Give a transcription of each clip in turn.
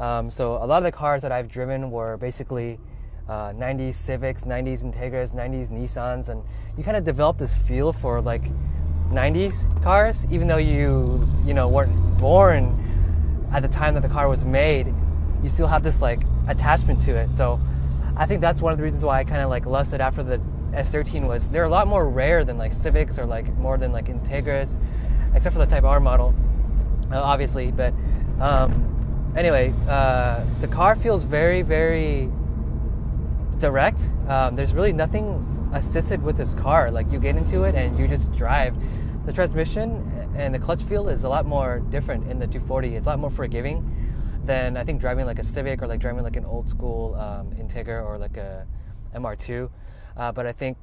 So a lot of the cars that I've driven were basically 90s Civics, 90s Integras, 90s Nissans, and you kind of develop this feel for like 90s cars, even though you know weren't born at the time that the car was made. You still have this like attachment to it. So I think that's one of the reasons why I kind of like lusted after the S13 was they're a lot more rare than like Civics or like more than like Integras, except for the Type R model, obviously. But anyway, the car feels very, very direct. There's really nothing assisted with this car. Like you get into it and you just drive. The transmission and the clutch feel is a lot more different in the 240. It's a lot more forgiving than I think driving like a Civic or like driving like an old school Integra or like a MR2. But I think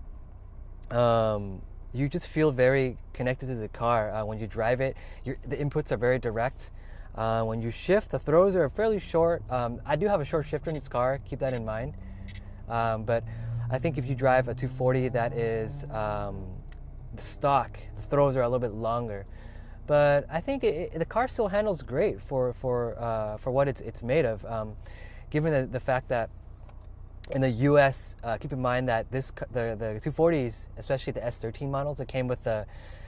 you just feel very connected to the car when you drive it. The inputs are very direct. When you shift, the throws are fairly short. I do have a short shifter in this car, keep that in mind. But I think if you drive a 240 that is stock, the throws are a little bit longer. But I think the car still handles great for what it's made of. Given the fact that in the U.S., keep in mind that the 240s, especially the S13 models, it came with the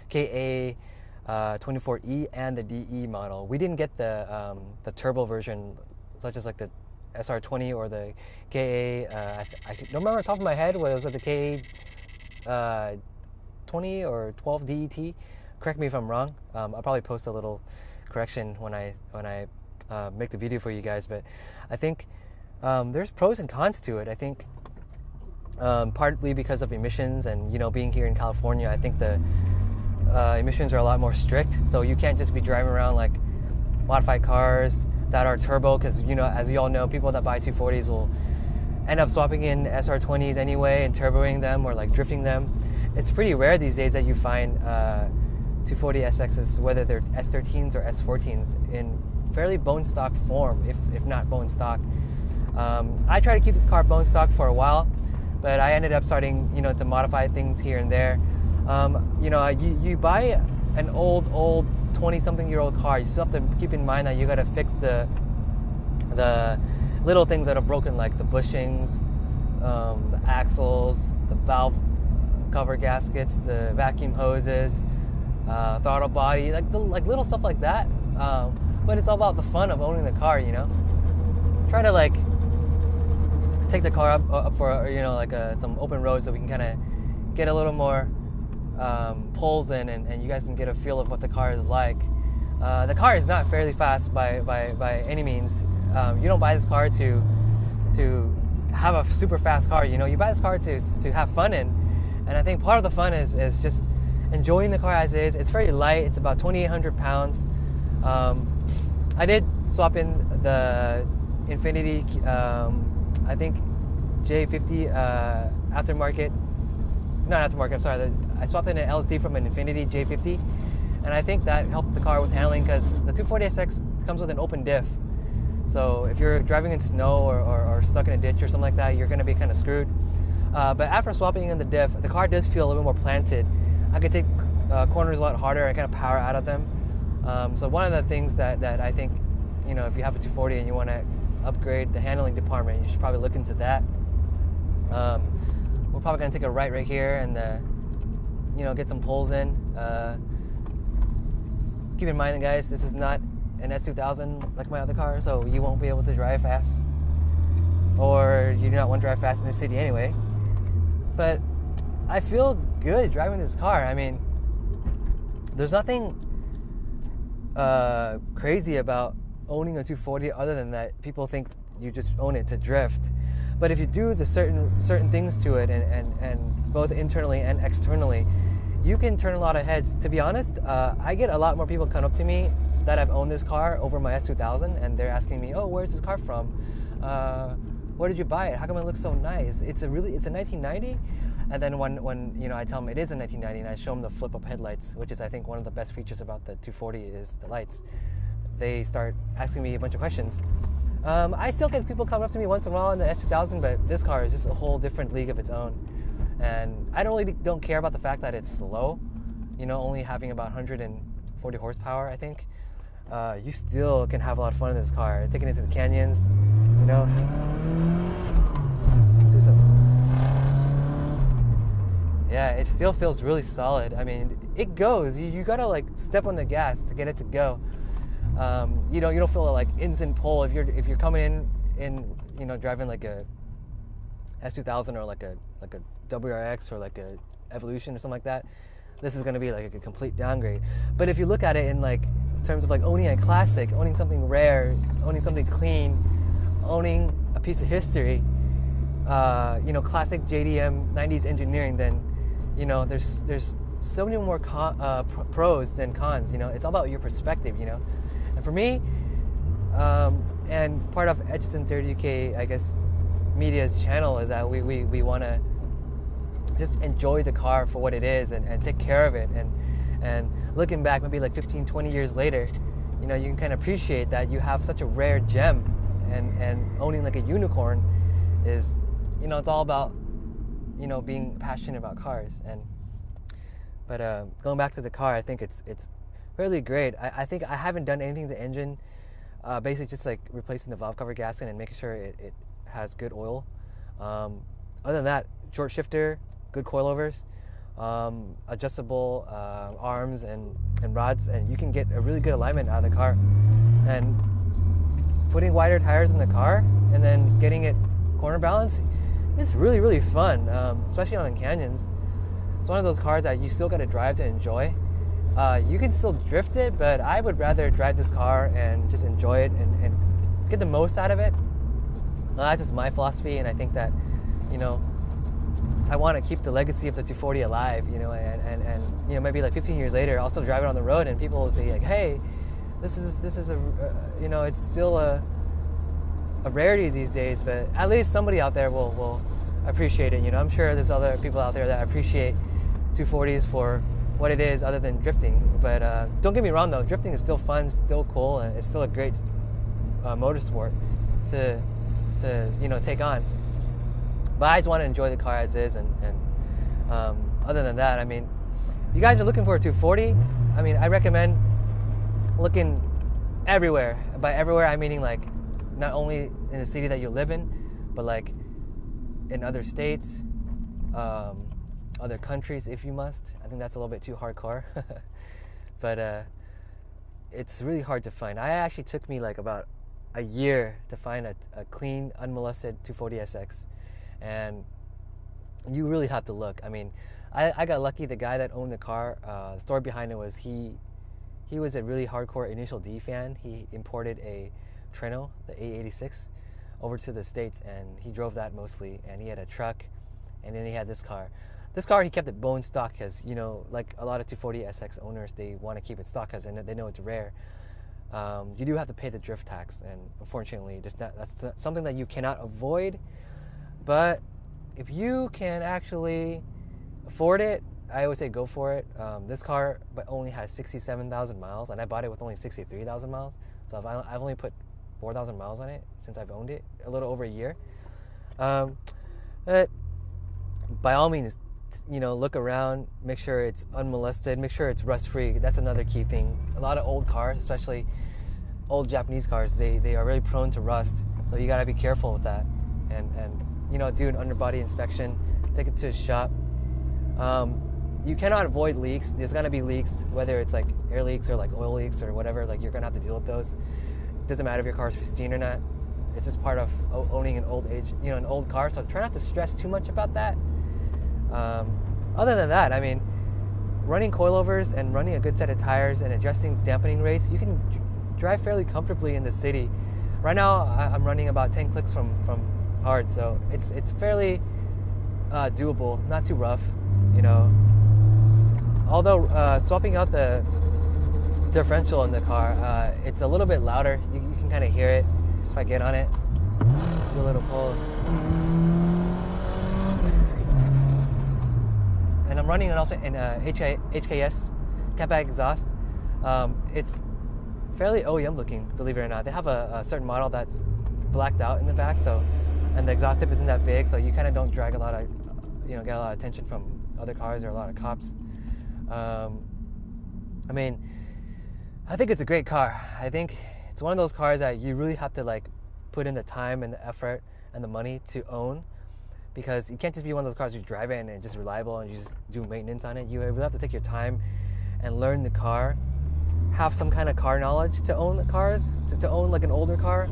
KA24E and the DE model. We didn't get the turbo version, such as like the SR20 or the KA. I don't remember off the top of my head. Was it the KA20 or 12 DET? Correct me if I'm wrong. I'll probably post a little correction when I make the video for you guys. But I think there's pros and cons to it. I think partly because of emissions and being here in California, I think the emissions are a lot more strict. So you can't just be driving around like modified cars that are turbo, because as you all know, people that buy 240s will end up swapping in SR20s anyway and turboing them or like drifting them. It's pretty rare these days that you find 240 SXs, whether they're S13s or S14s, in fairly bone stock form, if not bone stock. I tried to keep this car bone stock for a while, but I ended up starting to modify things here and there. You buy an old 20-something-year-old car, you still have to keep in mind that you got to fix the little things that are broken, like the bushings, the axles, the valve cover gaskets, the vacuum hoses, throttle body, like little stuff like that. But it's all about the fun of owning the car. Try to like take the car up for some open roads so we can kind of get a little more pulls in, and you guys can get a feel of what the car is like. The car is not fairly fast by any means. You don't buy this car to have a super fast car. You buy this car to have fun in, and I think part of the fun is just enjoying the car as is. It's very light. It's about 2,800 pounds. I did swap in the Infiniti, I think J50 aftermarket. Not aftermarket, I'm sorry. I swapped in an LSD from an Infiniti J50, and I think that helped the car with handling, because the 240SX comes with an open diff. So if you're driving in snow or stuck in a ditch or something like that, you're going to be kind of screwed. But after swapping in the diff, the car does feel a little bit more planted. I could take corners a lot harder and kind of power out of them. So one of the things that I think, if you have a 240 and you want to upgrade the handling department, you should probably look into that. We're probably going to take a right here and get some pulls in. Keep in mind, guys, this is not an S2000 like my other car, so you won't be able to drive fast, or you do not want to drive fast in the city anyway. But I feel good driving this car. I mean, there's nothing crazy about owning a 240 other than that people think you just own it to drift. But if you do the certain things to it, and both internally and externally, you can turn a lot of heads. To be honest, I get a lot more people come up to me that have owned this car over my S2000, and they're asking me, "Oh, where's this car from? Where did you buy it? How come it looks so nice? It's a 1990." And then when I tell them it is a 1990, and I show them the flip-up headlights, which is I think one of the best features about the 240 is the lights, they start asking me a bunch of questions. I still get people come up to me once in a while in the S2000, but this car is just a whole different league of its own. And I don't care about the fact that it's slow, only having about 140 horsepower, I think. you still can have a lot of fun in this car. Taking it to the canyons, you know. Do some. Yeah, it still feels really solid. I mean, it goes. You gotta like step on the gas to get it to go. You don't feel like instant pull if you're coming in driving like a S2000 or like a WRX or like a Evolution or something like that. This is gonna be like a complete downgrade. But if you look at it in like terms of like owning a classic, owning something rare, owning something clean, owning a piece of history, classic JDM 90s engineering, then there's so many more pros than cons. It's all about your perspective. And for me, and part of Edgerton 30UK, I guess, media's channel is that we want to just enjoy the car for what it is and take care of it. And looking back, maybe like 15, 20 years later, you can kind of appreciate that you have such a rare gem, and owning like a unicorn is, it's all about, being passionate about cars. But going back to the car, I think it's really great. I think I haven't done anything to the engine, basically just like replacing the valve cover gasket and making sure it has good oil. Other than that, short shifter, good coilovers, adjustable arms and rods, and you can get a really good alignment out of the car. And putting wider tires in the car and then getting it corner balance, it's really, really fun, especially on the canyons. It's one of those cars that you still got to drive to enjoy. You can still drift it, but I would rather drive this car and just enjoy it and get the most out of it. That's just my philosophy, and I think that, I want to keep the legacy of the 240 alive, and maybe like 15 years later, I'll still drive it on the road, and people will be like, hey, this is a, it's still a rarity these days, but at least somebody out there will appreciate it. I'm sure there's other people out there that appreciate 240s for what it is other than drifting. But don't get me wrong though, drifting is still fun, still cool, and it's still a great motorsport to take on. But I just want to enjoy the car as is, and other than that, I mean, if you guys are looking for a 240, I mean, I recommend looking everywhere. By everywhere, I'm meaning like not only in the city that you live in, but like in other states, other countries if you must. I think that's a little bit too hardcore. But it's really hard to find. I actually took me like about a year to find a clean, unmolested 240SX. And you really have to look. I mean, I got lucky. The guy that owned the car, the story behind it was he was a really hardcore Initial D fan. He imported a Treno, the A86, over to the States, and he drove that mostly. And he had a truck, and then he had this car. This car, he kept it bone stock because, like a lot of 240SX owners, they want to keep it stock because they know it's rare. You do have to pay the drift tax, and unfortunately, that's something that you cannot avoid. But if you can actually afford it, I always say go for it. This car only has 67,000 miles, and I bought it with only 63,000 miles. So I've only put 4,000 miles on it since I've owned it, a little over a year. But by all means, look around, make sure it's unmolested, make sure it's rust-free. That's another key thing. A lot of old cars, especially old Japanese cars, they are really prone to rust. So you gotta be careful with that. And do an underbody inspection, take it to a shop. You cannot avoid leaks. There's gonna be leaks, whether it's like air leaks or like oil leaks or whatever. Like, you're gonna have to deal with those. It doesn't matter if your car is pristine or not. It's just part of owning an old car. So try not to stress too much about that. Other than that, I mean, running coilovers and running a good set of tires and adjusting dampening rates, you can drive fairly comfortably in the city. Right now, I'm running about 10 clicks from hard, so it's fairly doable, not too rough, Although swapping out the differential in the car, it's a little bit louder. You can kind of hear it if I get on it. Do a little pull. And I'm running an HKS catback exhaust. It's fairly OEM looking, believe it or not. They have a certain model that's blacked out in the back, and the exhaust tip isn't that big, so you kind of don't drag a lot of, get a lot of attention from other cars or a lot of cops. I mean, I think it's a great car. I think it's one of those cars that you really have to like put in the time and the effort and the money to own, because you can't just be one of those cars you drive in and it's just reliable and you just do maintenance on it. You really have to take your time and learn the car, have some kind of car knowledge to own the cars, to own like an older car.